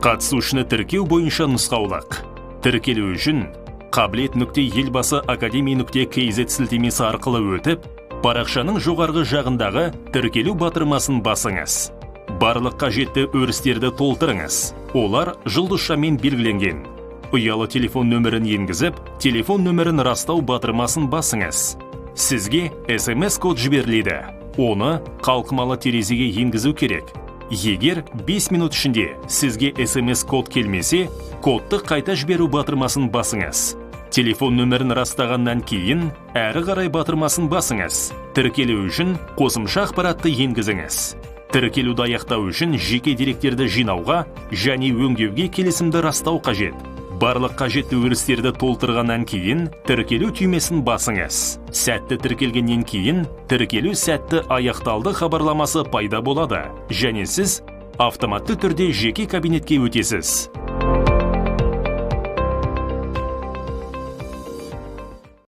Қатысушыны тіркеу бойынша нұсқаулық. Тіркелу үшін қабілет.елбасы-академия.kz сілтемесі арқылы өтіп, парақшаның жоғарғы жағындағы тіркелу батырмасын басыңыз. Барлық қажетті өрістерді толтырыңыз. Олар жұлдызшамен белгіленген. Ұялы телефон нөмірін енгізіп, телефон нөмірін растау батырмасын басыңыз. Сізге SMS-код жіберіледі. Оны қалқымалы терезеге енгізу керек. Егер 5 минут ішінде сізге SMS-код келмесе, кодты қайта жіберу батырмасын басыңыз. Телефон нөмірін растағаннан кейін, әрі қарай батырмасын басыңыз. Тіркелу үшін қосымша ақпаратты енгізіңіз. Тіркелуді аяқтау үшін жеке деректерді жинауға және өңдеуге келісімді растау қажет. Барлық қажетті өрістерді толтырғаннан кейін, тіркелу түймесін басыңыз. Сәтті тіркелгеннен кейін, тіркелу сәтті аяқталды хабарламасы пайда болады, және сіз автоматты түрде жеке кабинетке өтесіз.